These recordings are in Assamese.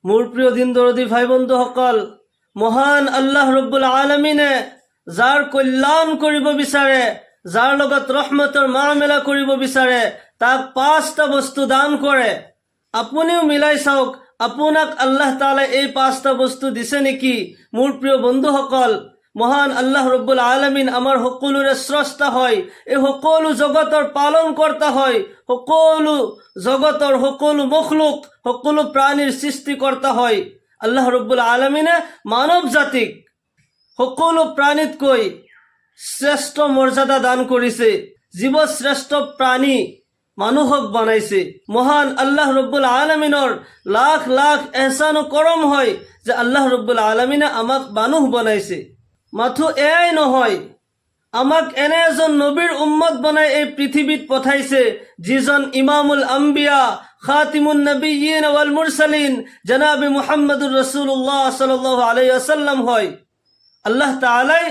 মোৰ প্ৰিয় দিন দৰদী ভাই বন্ধুসকল, মহান আল্লাহ ৰব্বুল আলামিনে যাৰ কল্যাণ কৰিব বিচাৰে, যাৰ লগত ৰহমতৰ মামেলা কৰিব বিচাৰে, তাক 5টা বস্তু দান কৰে। আপুনিও মিলাই চাওক, আপোনাক আল্লাহ তাআলাই এই 5টা বস্তু দিছে নেকি? মোৰ প্ৰিয় বন্ধুসকল, মহান আল্লাহ ৰব্বুল আলামিন আমাৰ সকলোৰে স্ৰষ্টা হয়, এই সকলো জগতৰ পালন কৰ্তা হয়, সকলো জগতৰ সকলো মখলুক, সকলো প্ৰাণীৰ সৃষ্টিকৰ্তা হয়। আল্লাহ ৰব্বুল আলামিনে মানৱ জাতিক সকলো প্ৰাণীতকৈ শ্ৰেষ্ঠ মৰ্যাদা দান কৰিছে। জীৱশ্ৰেষ্ঠ প্ৰাণী মানুহক বনাইছে। মহান আল্লাহ ৰব্বুল আলামিনৰ লাখ লাখ এহসান ও কৰম হয় যে আল্লাহ ৰব্বুল আলামিনে আমাক মানুহ বনাইছে। মাথো এয়াই নহয়, আমাক এনে এজন নবীৰ উম্মত বনাই এই পৃথিৱীত পঠাইছে, যিজন ইমামুল আম্বিয়া, খাতিমুন নবিয়্যিন ওয়াল মুৰসালিন, জনাবে মুহাম্মদুৰ ৰাসূলুল্লাহ সাল্লাল্লাহু আলাইহি ওয়াসাল্লাম হয়। আল্লাহ তাআলাই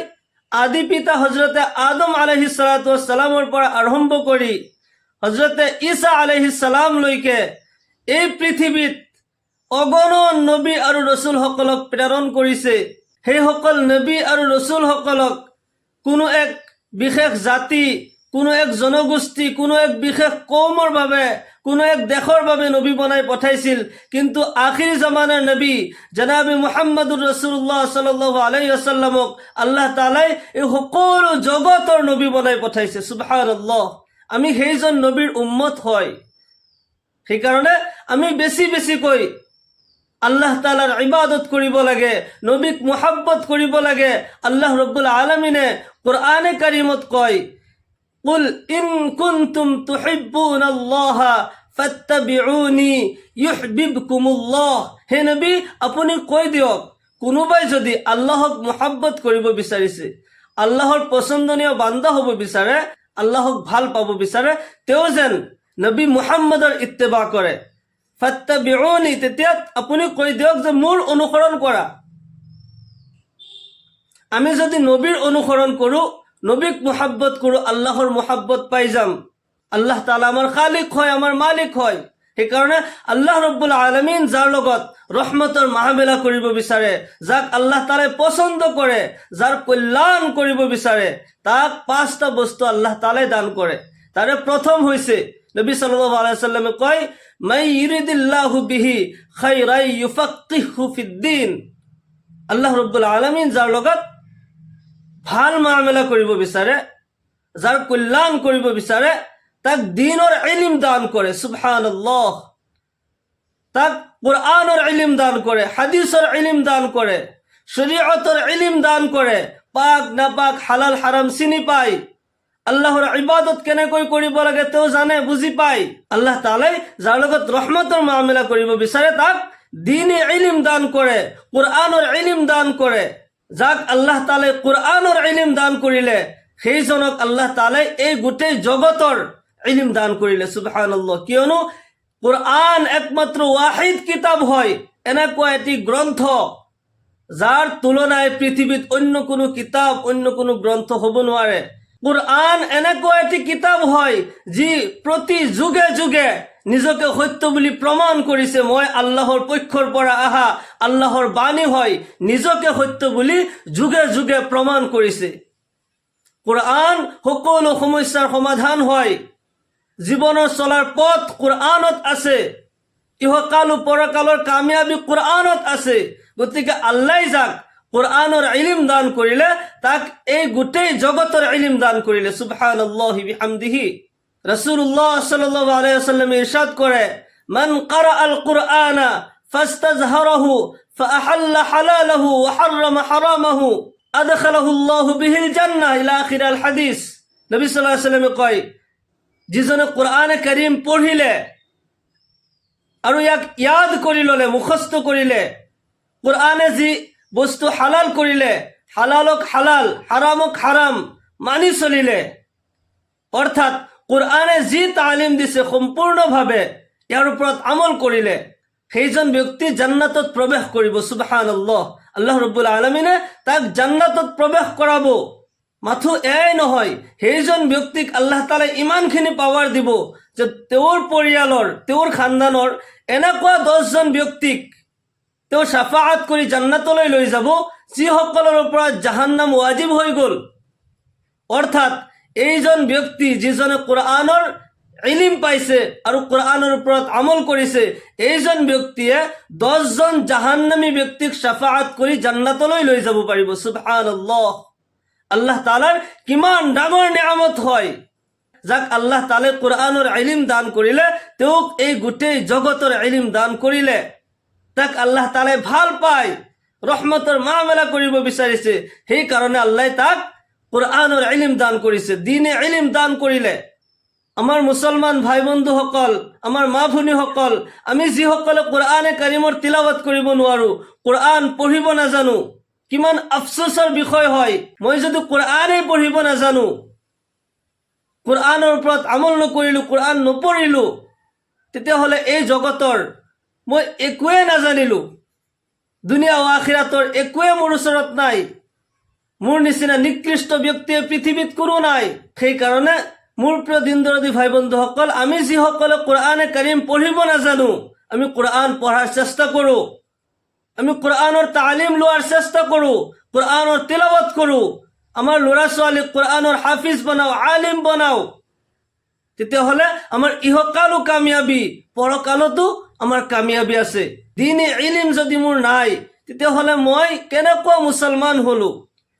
আদি পিতা হযৰতে আদম আলাইহিস সালাতু ওয়াস সালামৰ পৰা আৰম্ভ কৰি হযৰতে ঈসা আলাইহিস সালাম লৈকে এই পৃথিৱীত অগণন নবী আৰু ৰাসূলসকলক প্ৰেৰণ কৰিছে। সেইসকল নবী আৰু ৰাসূলসকলক কোনো এক বিশেষ জাতি, কোনো এক জনগোষ্ঠী, কোনো এক বিশেষ কৌমৰ বাবে, কোনো এক দেশৰ বাবে নবী বনাই পঠাইছিল। কিন্তু আখিৰ জামানাৰ নবী জনাবে মুহাম্মদুৰ ৰাসূলুল্লাহ সাল্লাল্লাহু আলাইহি ওয়াসাল্লামক আল্লাহ তাআলাই এই সকলো জগতৰ নবী বনাই পঠাইছে। সুবহানাল্লাহ। আমি সেইজন নবীৰ উম্মত হয়। সেইকাৰণে আমি বেছিকৈ আল্লাহ তাআলাৰ ইবাদত কৰিব লাগে, নবীক মুহাব্বত কৰিব লাগে। আল্লাহ ৰব্বুল আলামিনে কোরআনে কারিমত কয়, কুল ইন কুনতুম তুহিব্বুনাল্লাহ ফাত্তাবিউনি ইউহিব্বুকুমুল্লাহ। হে নবী, আপুনি কৈ দিয়ক, কোনোবাই যদি আল্লাহক মুহাব্বত কৰিব বিচাৰিছে, আল্লাহৰ পছন্দনীয় বান্দা হ'ব বিচাৰে, আল্লাহক ভাল পাব বিচাৰে, তেওঁ যেন নবী মুহাম্মদৰ ইত্তেবা কৰে। ফাত্তাবিউনি, তেতিয়া আপুনি কৈ দিয়ক যে মোৰ অনুসৰণ কৰা। আমি যদি নবীৰ অনুসৰণ কৰো, নবীক মুহাব্বত কৰো, আল্লাহৰ মুহাব্বত পাই যাম। আল্লাহ তাআলা আমাৰ খালিক হয়, আমাৰ মালিক হয়। সেইকাৰণে আল্লাহ ৰব্বুল আলামিন যাৰ লগত ৰহমতৰ মাহামেলা কৰিব বিচাৰে, যাক আল্লাহ তাআলাই পছন্দ কৰে, যাৰ কল্যাণ কৰিব বিচাৰে, তাক 5টা বস্তু আল্লাহ তাআলাই দান কৰে। তাৰে প্ৰথম হৈছে নবী সাল্লাল্লাহু আলাইহি ওয়াসাল্লামে কয়, মাই ইউৰিদিল্লাহু বিহি খাইৰাই ইউফাক্কিহু ফিদ্দিন। আল্লাহ ৰব্বুল আলামিন যাৰ লগত ভাল মামেলা কৰিব বিচাৰে, যাৰ কল্যাণ কৰিব বিচাৰে, তাক দ্বীনৰ ইলম দান কৰে। সুবহানাল্লাহ। তাক কোৰআনৰ ইলম দান কৰে, হাদিসৰ ইলম দান কৰে, শৰীয়তৰ ইলম দান কৰে, পাক নাপাক হালাল হাৰাম চিনি পায়, আল্লাহৰ ইবাদত কেনেকৈ কৰিব লাগে তেওঁ জানে, বুজি পায়। আল্লাহ তাআলাই যাৰ লগত ৰহমতৰ মামেলা কৰিব বিচাৰে, তাক দ্বীনী ইলম দান কৰে, কোৰআনৰ ইলম দান কৰে। যাক আল্লাহ তাআলাই কোৰআনৰ ইলম দান কৰিলে, সেইজনক আল্লাহ তাআলাই এই গোটেই জগতৰ ইলম দান কৰিলে। সুবহানাল্লাহ। কিয়নো কোৰআন একমাত্ৰ ওয়াহিদ কিতাব হয়, এনেকুৱা এটি গ্ৰন্থ যাৰ তুলনায় পৃথিৱীত অন্য কোনো কিতাপ, অন্য কোনো গ্ৰন্থ হ'ব নোৱাৰে। কোৰআন এনেকুৱা এটি কিতাব হয় যি প্ৰতি যুগে যুগে নিজকে সত্য বুলি প্ৰমাণ কৰিছে। মই আল্লাহৰ পক্ষৰ পৰা আহা আল্লাহৰ বাণী হয়, নিজকে সত্য বুলি যুগে যুগে প্ৰমাণ কৰিছে। কোৰআন সকলো সমস্যাৰ সমাধান হয়। জীৱনৰ চলাৰ পথ কোৰআনত আছে। ইহকাল পৰকালৰ কামিয়াবী কোৰআনত আছে। গতিকে আল্লাহ যাক কোৰআনৰ ইলম দান কৰিলে, তাক এই গোটেই জগতৰ ইলম দান কৰিলে। সুবহানাল্লাহি বিহামদিহি। রাসূলুল্লাহ সাল্লাল্লাহু আলাইহি ওয়াসাল্লাম ইরশাদ করে, মান ক্বারাআল কুরআনা ফাস্তাজহারাহু ফাআহাল্লা হালালাহু ওয়া হাররামা হারামাহু আদখালাহু আল্লাহু বিহিল জান্নাহ ইলা আখিরাল হাদিস। নবী সাল্লাল্লাহু আলাইহি ওয়াসাল্লামে কয়, যিজনে কোরআনে কারীম পঢ়িলে আৰু ইয়াক ইয়াদ কৰি ললে, মুখস্থ কৰিলে, কোৰআনে যি বস্তু হালাল কৰিলে, হালালক হালাল, হাৰামক হাৰাম মানি চলিলে, অৰ্থাৎ কোৰআনে যি তালিম দিছে সম্পূৰ্ণভাৱে ইয়াৰ ওপৰত আমল কৰিলে, সেইজন ব্যক্তি জান্নাতত প্ৰৱেশ কৰিব। সুবহানাল্লাহ। আল্লাহ ৰব্বুল আলামিনে তাক জান্নাতত প্ৰৱেশ কৰাব। মাথো এয়াই নহয়, সেইজন ব্যক্তিক আল্লাহ তাআলাই ইমানখিনি পাৱাৰ দিব যে তেওঁৰ পৰিয়ালৰ, তেওঁৰ খানদানৰ এনেকুৱা 10জন ব্যক্তিক তেওঁ শাফাআত কৰি জান্নাতলৈ লৈ যাব যিসকলৰ ওপৰত জাহান্নাম ৱাজিব হৈ গ'ল। অৰ্থাৎ এইজন ব্যক্তি যিজনে কোৰআনৰ ইলম পাইছে আৰু কোৰআনৰ ওপৰত আমল কৰিছে, এইজন ব্যক্তিয়ে 10জন জাহান্নামী ব্যক্তিক শাফাআত কৰি জান্নাতলৈ লৈ যাব পাৰিব। সুবহানাল্লাহ। আল্লাহ তাআলাৰ কিমান ডাঙৰ নিয়ামত হয়, যাক আল্লাহ তাআলাই কোৰআনৰ ইলম দান কৰিলে, তেওঁক এই গোটেই জগতৰ ইলম দান কৰিলে, তাক আল্লাহ তাআলাই ভাল পায়, ৰহমতৰ মামলা কৰিব বিচাৰিছে, সেইকাৰণে আল্লাহ তাক কোৰআনৰ ইলম দান কৰিছে, দ্বীনে ইলম দান কৰিলে। আমাৰ মুছলমান ভাই বন্ধুসকল, আমাৰ মা ভনীসকল, আমি যিসকলে কোৰআনে কাৰিমৰ তিলাৱত কৰিব নোৱাৰো, কোৰআন পঢ়িব নাজানো, কিমান আফচোচৰ বিষয় হয়। মই যদি কোৰআনেই পঢ়িব নাজানো, কোৰআনৰ ওপৰত আমল নকৰিলো, কোৰআন নপঢ়িলো, তেতিয়াহ'লে এই জগতৰ মই একোৱে নাজানিলো, দুনিয়া আৰু আখিৰাতৰ একোৱে মোৰ ওচৰত নাই, মোৰ নিচিনা নিকৃষ্ট ব্যক্তিয়ে পৃথিৱীত কোনো নাই। সেইকাৰণে মোৰ প্ৰিয় দিন দৰদী ভাই বন্ধুসকল, আমি যিসকলে কোৰআনে কাৰিম পঢ়িব নাজানো, আমি কোৰআন পঢ়াৰ চেষ্টা কৰোঁ, আমি কোৰআনৰ তালিম লোৱাৰ চেষ্টা কৰোঁ, কোৰআনৰ তিলাৱত কৰোঁ, আমাৰ ল'ৰা ছোৱালীক কোৰআনৰ হাফিজ বনাও, আলিম বনাও, তেতিয়াহ'লে আমাৰ ইহকালো কামিয়াবী, পৰকালতো আমাৰ কামিয়াবী আছে। দ্বীনে ইলম যদি মোৰ নাই, তেতিয়াহ'লে মই কেনেকুৱা মুছলমান হলো?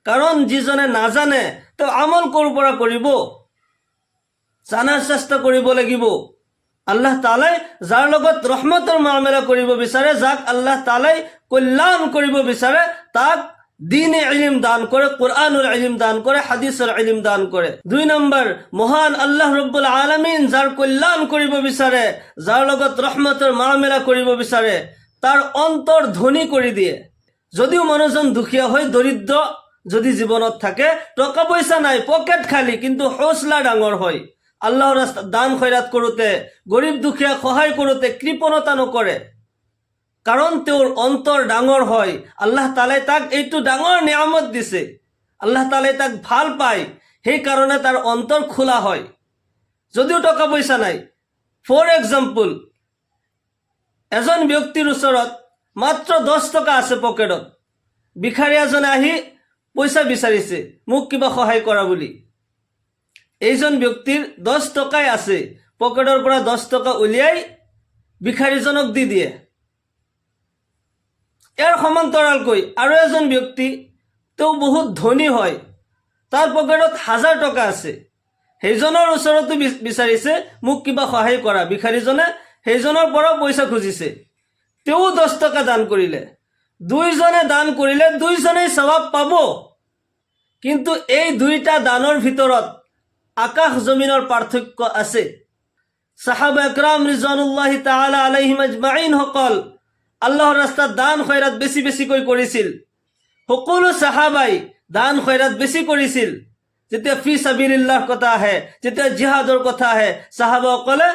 কাৰণ যিজনে নাজানে তেওঁ আমল ক'ৰ পৰা কৰিব? জানাৰ চেষ্টা কৰিব লাগিব। আল্লাহ তাআলাই যাৰ লগত ৰহমতৰ মামলা কৰিব বিচাৰে, যাক আল্লাহ তাআলাই কল্যাণ কৰিব বিচাৰে, তাক দ্বীনে ইলম দান কৰে, কোৰআনৰ ইলম দান কৰে, হাদিছৰ ইলম দান কৰে। 2 নম্বৰ, মহান আল্লাহ ৰব্বুল আলামিন যাৰ কল্যাণ কৰিব বিচাৰে, যাৰ লগত ৰহমতৰ মামলা কৰিব বিচাৰে, তাৰ অন্তৰ ধনী কৰি দিয়ে। যদিও মানুহজন দুখীয়া হৈ দৰিদ্ৰ যদি জীৱনত থাকে, টকা পইচা নাই, পকেট খালী, কিন্তু হৌসলা ডাঙৰ হয়। আল্লাহৰ ৰাস্তাত দান খয়ৰাত কৰোঁতে, গৰীব দুখীয়াক সহায় কৰোঁতে কৃপণতা নকৰে, কাৰণ তেওঁৰ অন্তৰ ডাঙৰ হয়। আল্লাহ তাআলাই তাক এইটো ডাঙৰ নিয়ামত দিছে, আল্লাহ তাআলাই তাক ভাল পায়, সেইকাৰণে তাৰ অন্তৰ খোলা হয়, যদিও টকা পইচা নাই। ফৰ এক্সাম্পল, এজন ব্যক্তিৰ ওচৰত মাত্ৰ 10 টকা আছে পকেটত, ভিখাৰী এজনে আহি পইচা বিচাৰিছে মোক কিবা সহায় কৰা বুলি। এইজন ব্যক্তিৰ 10 টকাই আছে, পকেটৰ পৰা 10 টকা উলিয়াই ভিখাৰীজনক দি দিয়ে। ইয়াৰ সমান্তৰালকৈ আৰু এজন ব্যক্তি, তেওঁ বহুত ধনী হয়, তাৰ পকেটত 1000 টকা আছে, সেইজনৰ ওচৰতো বিচাৰিছে মোক কিবা সহায় কৰা। ভিখাৰীজনে সেইজনৰ পৰাও পইচা খুজিছে, তেওঁ 10 টকা দান কৰিলে। দুইজনে দান কৰিলে, দুইজনেই সৱাব পাব, কিন্তু এই দুইটা দানৰ ভিতৰত আকাশ জমিনৰ পাৰ্থক্য আছে। সাহাবা একৰাম ৰিজৱানুল্লাহি তাআলা আলাইহিম আজমাইন সকল আল্লাহৰ ৰাস্তাত দান খয়ৰাত বেছি বেছিকৈ কৰিছিল। সকলো সাহাবাই দান খয়ৰাত বেছি কৰিছিল। যেতিয়া ফি সাবিলিল্লাহৰ কথা আহে, যেতিয়া জিহাদৰ কথা আহে, সাহাবাসকলে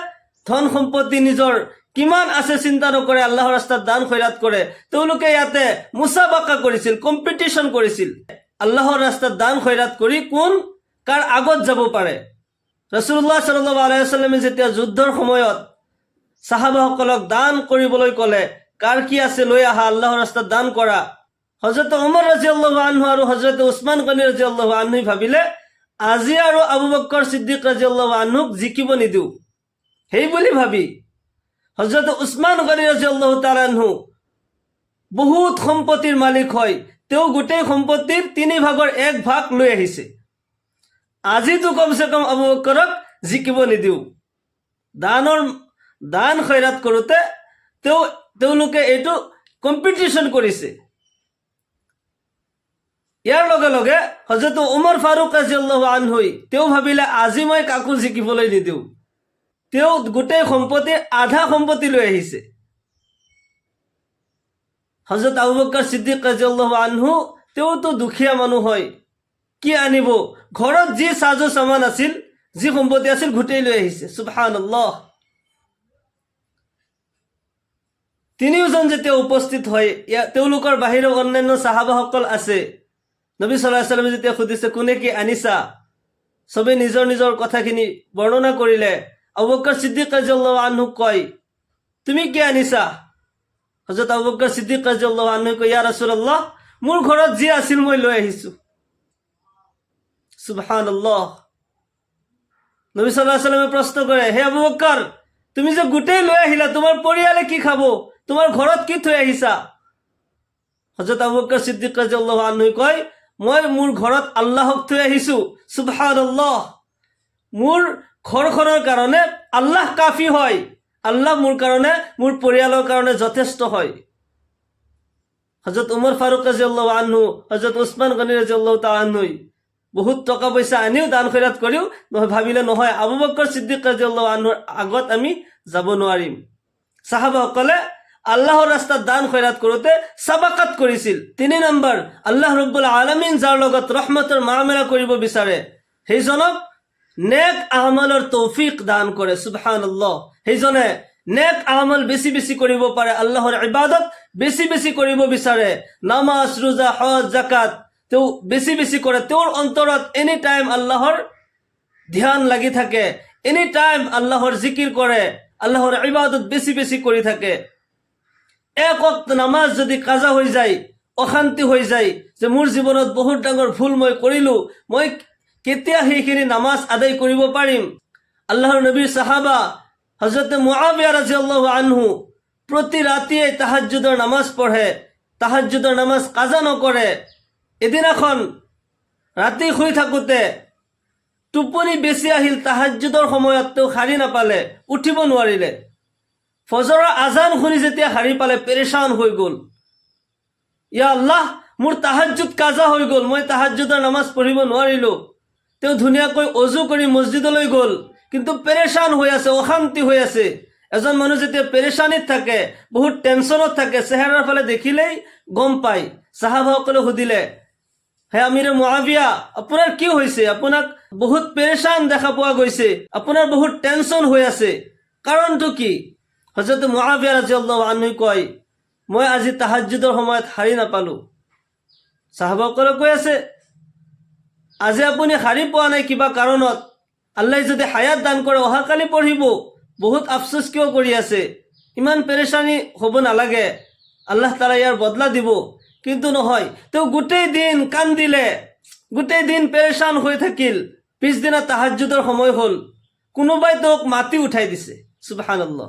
ধন সম্পত্তি নিজৰ কিমান আছে চিন্তা নকৰে, আল্লাহৰ ৰাস্তাত দান খয়ৰাত কৰে। তেওঁলোকে ইয়াতে মুসাবাকা কৰিছিল, কম্পিটিশ্যন কৰিছিল, আল্লাহৰ ৰাস্তাত দান খয়ৰাত কৰি কোন কাৰ আগত যাব পাৰে। ৰাসূলুল্লাহ সাল্লাল্লাহু আলাইহি ওয়াসাল্লামে যেতিয়া যুদ্ধৰ সময়ত সাহাবাসকলক দান কৰিবলৈ ক'লে, কাৰ কি আছে লৈ আহা, আল্লাহৰ ৰাস্তাত দান কৰা, হযৰত ওমৰ ৰাদিয়াল্লাহু আনহু আৰু হযৰত উছমান গনি ৰাদিয়াল্লাহু আনহু ভাবিলে আজি আৰু আবু বক্কৰ সিদ্দিক ৰাদিয়াল্লাহু আনহুক জিকিব নিদিও। সেই বুলি ভাবি হযৰত উছমান গনি ৰাদিয়াল্লাহু তাআলা আনহু বহুত সম্পত্তিৰ মালিক হয়, তেওঁ গোটেই সম্পত্তিৰ 3 ভাগৰ 1 ভাগ লৈ আহিছে। আজিতো কমসে কম আবু বক্কৰক জিকিব নিদিও। দান খয়ৰাত কৰোঁতে তেওঁলোকে এইটো কম্পিটিশ্যন কৰিছে। ইয়াৰ লগে লগে হযৰত ওমৰ ফাৰুক ৰাদিয়াল্লাহু আনহু তেওঁ ভাবিলে আজি মই কাকো জিকিবলৈ নিদিও। তেওঁ গোটেই সম্পত্তিৰ আধা সম্পত্তি লৈ আহিছে। হযৰত আবু বক্কৰ সিদ্দিক ৰাদিয়াল্লাহু আনহু তেওঁতো দুখীয়া মানুহ হয়, কি আনিব, ঘৰত যি সাজো সামান আছিল, যি সম্পত্তি আছিল, গোটেই লৈ আহিছে। সুবহানাল্লাহ। তিনিওজন যেতিয়া উপস্থিত হয়, তেওঁলোকৰ বাহিৰে অন্যান্য সাহাবাসকল আছে। নবী সাল্লাল্লাহু আলাইহি ওয়াসাল্লামে যেতিয়া সুধিছে কোনে কি আনিছা, সবে নিজৰ নিজৰ কথাখিনি বৰ্ণনা কৰিলে। আবু বক্কৰ সিদ্দিক ৰাদিয়াল্লাহু আনহু কয়, তুমি কি আনিছা? হযৰত আবু বকৰ সিদ্দিক ৰাদিয়াল্লাহু আনহু কয়, ইয়া ৰাসূলুল্লাহ, মোৰ ঘৰত যি আছিল মই লৈ আহিছো। সুবহানাল্লাহ। নবী সাল্লাল্লাহু আলাইহি ওয়াসাল্লামে প্রশ্ন করে, হে আবু বকর, তুমি যে গোটেই লৈ আহিলা, তোমাৰ পৰিয়ালে কি খাব? তোমাৰ ঘৰত কি থৈ আহিছা? হযৰত আবু বকৰ সিদ্দিক ৰাদিয়াল্লাহু আনহু কয়, মই মোৰ ঘৰত আল্লাহক থৈ আহিছো। সুবহানাল্লাহ। মোৰ ঘৰখনৰ কাৰণে আল্লাহ কাফি হয়, আল্লাহ মোৰ কাৰণে, মোৰ পৰিয়ালৰ কাৰণে যথেষ্ট হয়। হযরত উমর ফারুক রাদিয়াল্লাহু আনহু, হযরত উসমান গনি রাদিয়াল্লাহু তাআলা আনহু বহুত টকা পয়সা আনিও দান খৈৰাত কৰিও ভাবিলে নহয়, আবু বকৰ সিদ্দিক ৰাদিয়াল্লাহু আনহুৰ আগত আমি যাব নোৱাৰিম। সাহাবাসকলে আল্লাহৰ ৰাস্তাত দান খৈৰাত কৰোঁতে সাবাকাত কৰিছিল। 3 নম্বৰ, আল্লাহ ৰব্বুল আলামিন যাৰ লগত ৰহমতৰ মামলা কৰিব বিচাৰে সেইজনক নেক আমালৰ তৌফিক দান কৰে। সুবহানাল্লাহ। সেইজনে নেক আমল বেছি বেছি কৰিব পাৰে, আল্লাহৰ ইবাদত বেছি বেছি কৰিব বিচাৰে, নামাজ ৰোজা হজ জাকাত তেওঁ বেছি বেছি কৰে, তেওঁৰ অন্তৰত এনি টাইম আল্লাহৰ ধ্যান লাগি থাকে, এনি টাইম আল্লাহৰ জিকিৰ কৰে, আল্লাহৰ ইবাদত বেছি বেছি কৰি থাকে। এক ওয়াক্ত নামাজ যদি কাজা হৈ যায়, অশান্তি হৈ যায় যে মোৰ জীৱনত বহুত ডাঙৰ ভুল মই কৰিলো, মই কেতিয়া সেইখিনি নামাজ আদায় কৰিব পাৰিম? আল্লাহৰ নবীৰ সাহাবা হযৰত মুআবিয়া ৰাদিয়াল্লাহু আনহু প্ৰতি ৰাতিয়ে তাহাজ্জুদেৰ নামাজ পড়ে, তাহাজ্জুদেৰ নামাজ কাজা নকৰে। এদিন এখন ৰাতি শুই থাকোঁতে টোপনি বেছি আহিল, তাহাজ্জুদৰ সময়ত তেওঁ সাৰি নাপালে, উঠিব নোৱাৰিলে। ফজৰৰ আজান শুনি যেতিয়া সাৰি পালে পেৰেশান হৈ গ'ল, ইয়া আল্লাহ, মোৰ তাহাজ্জুদ কাজা হৈ গ'ল, মই তাহাজ্জুদৰ নামাজ পঢ়িব নোৱাৰিলো। তেওঁ ধুনীয়াকৈ অজু কৰি মছজিদলৈ গ'ল, কিন্তু পেৰেশান হৈ আছে, অশান্তি হৈ আছে। এজন মানুহ যেতিয়া পেৰেশানিত থাকে, বহুত টেনচনত থাকে, চেহেৰাৰ ফালে দেখিলেই গম পায়। সাহাবাসকলে সুধিলে, হে আমিৰে মুআবিয়া, আপোনাৰ কি হৈছে? আপোনাক বহুত পেৰেশান দেখা পোৱা গৈছে, আপোনাৰ বহুত টেনচন হৈ আছে, কাৰণটো কি? হযৰত মুআবিয়া ৰাদিয়াল্লাহু আনহু কয়, মই আজি তাহাজ্জুদৰ সময়ত সাৰি নাপালো। সাহাবাসকলে কৈ আছে, আজি আপুনি সাৰি পোৱা নাই কিবা কাৰণত, আল্লাহ যদি হায়াত দান কৰে অহাকালি পঢ়িব, বহুত আফসোস কিয় কৰি আছে? ইমান পেৰেশানি হ'ব নালাগে, আল্লাহ তাআলা ইয়াৰ বদলা দিব। কিন্তু নহয়, তেওঁ গোটেই দিন কান্দিলে, গোটেই দিন পেৰেশান হৈ থাকিল। পিছদিনা তাহাজ্জুদৰ সময় হ'ল, কোনোবাই তেওঁক মাতি উঠাই দিছে। সুবহানাল্লাহ।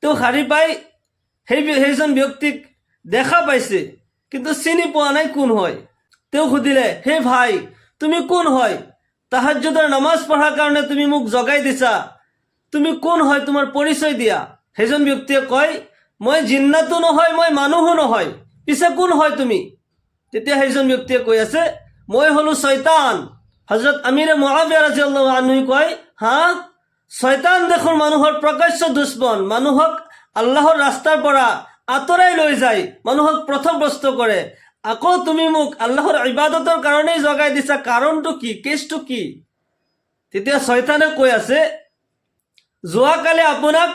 তেওঁ সাৰি পাই সেইজন ব্যক্তিক দেখা পাইছে, কিন্তু চিনি পোৱা নাই কোন হয়। তেওঁ সুধিলে, হে ভাই, তুমি কোন হয়? তাহাজ্জুদৰ নামাজ পঢ়াৰ কাৰণে তুমি মোক জগাই দিছা, তুমি কোন হয়? তোমাৰ পৰিচয় দিয়া। সেইজন ব্যক্তিয়ে কয়, মই জিন্নাতো নহয়, মই মানুহো নহয়, পিছে কোন হয় তুমি? তেতিয়া সেইজন ব্যক্তিয়ে কৈ আছে, মই হলো শয়তান। হযরত আমিৰে মুআবিয়া ৰাদিয়াল্লাহু আনহু কয়, হা, শয়তান দেখোন মানুহৰ প্ৰকাশ্য দুশ্মন, মানুহক আল্লাহৰ ৰাস্তাৰ পৰা আঁতৰাই লৈ যায়, মানুহক পথভ্ৰষ্ট কৰে। আকৌ তুমি মোক আল্লাহৰ ইবাদতৰ কাৰণেই জগাই দিছা, কাৰণটো কি? কেছটো কি? তেতিয়া শয়তানে কৈ আছে, যোৱাকালি আপোনাক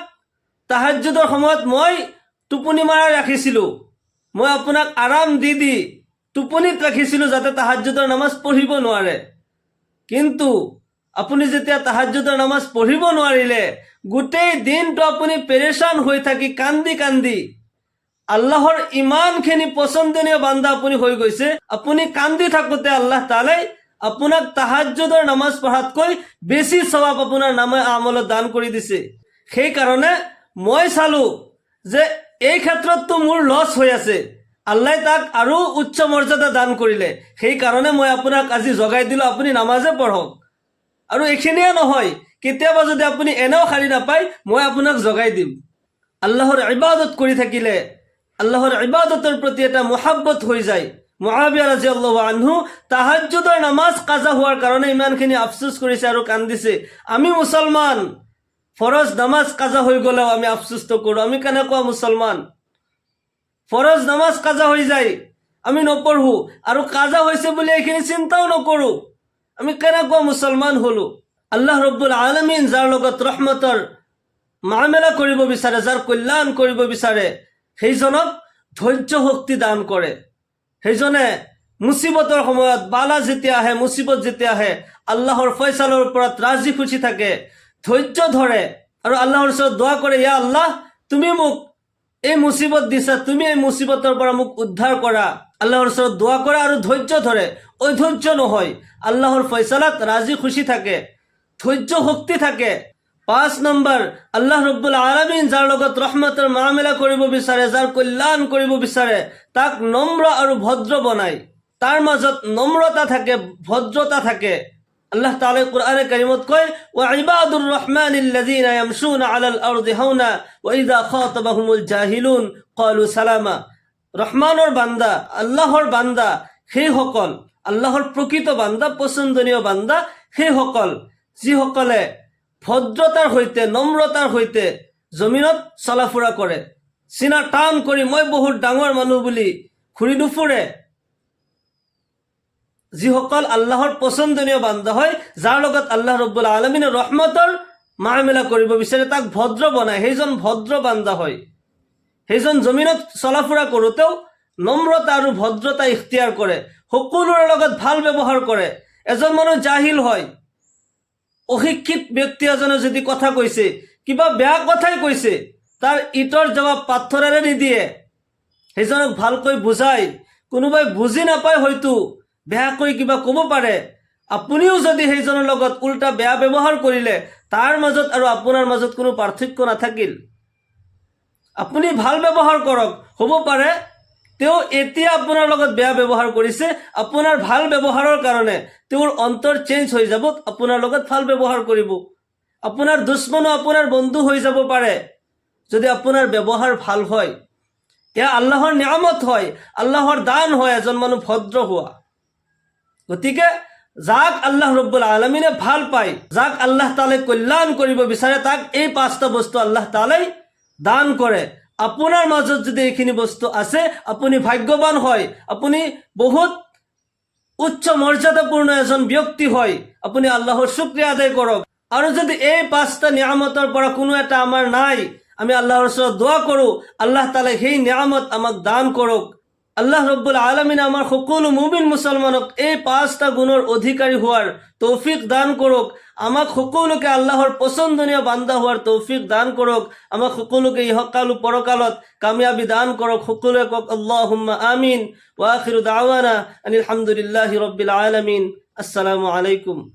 তাহাজ্জুদৰ সময়ত মই টোপনি মাৰা ৰাখিছিলো, মই আপোনাক আৰাম দি দি টোপনিত ৰাখিছিলো যাতে তাহাজ্জুদৰ নামাজ পঢ়িব নোৱাৰে। কিন্তু আপুনি যেতিয়া তাহাজ্জুদৰ নামাজ পঢ়িব নোৱাৰিলে, গোটেই দিনটো আপুনি পেৰেশান হৈ থাকি কান্দি কান্দি আল্লাহৰ ইমানখিনি পছন্দনীয় বান্দা আপুনি হৈ গৈছে, আপুনি কান্দি থাকোঁতে আল্লাহ তাআলাই আপোনাক তাহাজ্জুদৰ নামাজ পঢ়াতকৈ বেছি সওয়াব আপোনাৰ নামে আমলত দান কৰি দিছে। সেইকাৰণে মই চালো যে এই ক্ষেত্ৰততো মোৰ লছ হৈ আছে, আল্লাহ তাক আৰু উচ্চ মৰ্যাদা দান কৰিলে, সেইকাৰণে মই আপোনাক আজি জগাই দিলো, আপুনি নামাজে পঢ়ক। আৰু এইখিনিয়ে নহয়, কেতিয়াবা যদি আপুনি এনেও সাৰি নাপায়, মই আপোনাক জগাই দিম। আল্লাহৰ ইবাদত কৰি থাকিলে আল্লাহৰ ইবাদতৰ প্ৰতি এটা মুহাব্বত হৈ যায়। মুআবিয়া ৰাদিয়াল্লাহু আনহু তাহাজ্জুদৰ নামাজ কাজা হোৱাৰ কাৰণে ইমানখিনি আফসোস কৰিছে আৰু কান্দিছে। আমি মুছলমান, ফৰজ নামাজ কাজা হৈ গ'লেও আমি আফসোস নকৰোঁ। আমি কেনেকুৱা মুছলমান? ফৰজ নামাজ কাজা হৈ যায়, আমি নপঢ়ো, আৰু কাজা হৈছে বুলি এইখিনি চিন্তাও নকৰোঁ। আমি কেনেকুৱা মুছলমান হলো? আল্লাহ ৰব্বুল আলামিন যাৰ লগত ৰহমতৰ মামলা কৰিব বিচাৰে, যাৰ কল্যাণ কৰিব বিচাৰে, সেইজনক ধৈৰ্য শক্তি দান কৰে। সেইজনে মুসিবতৰ সময়ত, বালা যেতিয়া আহে, মুসিবত যেতিয়া আহে, আল্লাহৰ ফয়সালাৰ ওপৰত ৰাজি খুশি থাকে, ধৈৰ্য ধৰে আৰু আল্লাহৰ ওচৰত দোৱা কৰে, ইয়া আল্লাহ, তুমি মোক এই মুসিবত দিছা, তুমি এই মুসিবতৰ পৰা মোক উদ্ধাৰ কৰা। আল্লাহৰ ওচৰত দোয়া কৰা আৰু ধৈৰ্য ধৰে, অধৈৰ্য নহয়, আল্লাহৰ ফয়সালাত ৰাজি খুশি থাকে, ধৈৰ্য শক্তি থাকে। 5 নম্বৰ, আল্লাহ ৰব্বুল আলামিন যাৰ লগত ৰহমতৰ মামলা কৰিব বিচাৰে, যাৰ কল্যাণ কৰিব বিচাৰে, তাক নম্ৰ আৰু ভদ্ৰ বনায়। তাৰ মাজত নম্ৰতা থাকে, ভদ্ৰতা থাকে। আল্লাহ তাআলাই কোরআনে কারিমত কয়, ওয়া ইবাদুর রহমানিল্লাযীনা ইয়ামশুনা আলাল আরদি হাওনা ওয়া ইযা খাতাবাহুমুল জাহিলুন ক্বালু সালামা। ৰহমানৰ বান্দা, আল্লাহৰ বান্দা সেইসকল, আল্লাহৰ প্ৰকৃত বান্দা, পছন্দনীয় বান্দা সেইসকল যিসকলে ভদ্ৰতাৰ সৈতে, নম্ৰতাৰ সৈতে জমিনত চলাফুৰা কৰে, চিনা টান কৰি মই বহুত ডাঙৰ মানুহ বুলি ঘূৰি নুফুৰে। যিসকল আল্লাহৰ পছন্দনীয় বান্দা হয়, যাৰ লগত আল্লাহ ৰব্বুল আলামিনে ৰহমতৰ মামলা কৰিব বিচাৰে, তাক ভদ্ৰ বনায়, সেইজন ভদ্ৰ বান্দা হয়। সেইজন জমিনত চলাফুৰা কৰোঁতেও নম্ৰতা আৰু ভদ্ৰতা ইখতিয়াৰ কৰে, সকলোৰে লগত ভাল ব্যৱহাৰ কৰে। এজন মানুহ জাহিল হয়, অশিক্ষিত ব্যক্তি এজনে যদি কথা কৈছে, কিবা বেয়া কথাই কৈছে, তাৰ ইটৰ জবাব পাথৰেৰে নিদিয়ে, সেইজনক ভালকৈ বুজায়। কোনোবাই বুজি নাপায়, হয়তো বেয়াকৈ কিবা ক'ব পাৰে, আপুনিও যদি সেইজনৰ লগত উল্টা বেয়া ব্যৱহাৰ কৰিলে, তাৰ মাজত আৰু আপোনাৰ মাজত কোনো পাৰ্থক্য নাথাকিল। আপুনি ভাল ব্যৱহাৰ কৰক, হ'ব পাৰে তেওঁ এতিয়া আপোনাৰ লগত বেয়া ব্যৱহাৰ কৰিছে, আপোনাৰ ভাল ব্যৱহাৰৰ কাৰণে তেওঁৰ অন্তৰ চেঞ্জ হৈ যাব, আপোনাৰ লগত ভাল ব্যৱহাৰ কৰিব। আপোনাৰ দুশ্মনো আপোনাৰ বন্ধু হৈ যাব পাৰে যদি আপোনাৰ ব্যৱহাৰ ভাল হয়। এয়া আল্লাহৰ নিয়ামত হয়, আল্লাহৰ দান হয় এজন মানুহ ভদ্ৰ হোৱা। গতিকে যাক আল্লাহ ৰব্বুল আলামিনে ভাল পায়, যাক আল্লাহ তাআলাই কল্যাণ কৰিব বিচাৰে, তাক এই 5টা বস্তু আল্লাহ তাআলাই দান কৰে। আপোনাৰ মাজত যদি এইখিনি বস্তু আছে, আপুনি ভাগ্যৱান হয়, আপুনি বহুত উচ্চ মৰ্যাদাপূৰ্ণ এজন ব্যক্তি হয়। আপুনি আল্লাহৰ শুকৰিয়া আদায় কৰক। আৰু যদি এই 5টা নিয়ামতৰ পৰা কোনো এটা আমাৰ নাই, আমি আল্লাহৰ ওচৰত দোয়া কৰোঁ, আল্লাহ তাআলাই সেই নিয়ামত আমাক দান কৰক। আল্লাহ ৰব্বুল আলামিনে আমাৰ সকলো মুমিন মুছলমানক এই 5টা গুণৰ অধিকাৰী হোৱাৰ তৌফিক দান কৰক। আমাক সকলোকে আল্লাহৰ পছন্দনীয় বান্দা হোৱাৰ তৌফিক দান কৰক। আমাক সকলোকে ইহকাল পৰকালত কামিয়াবি দান কৰক। সকলোৱে কওক আল্লাহুম্মা আমিন। ওয়া আখিৰু দাওয়ানা আনিল হামদুলিল্লাহি ৰাব্বিল আলামিন। আসসালামু আলাইকুম।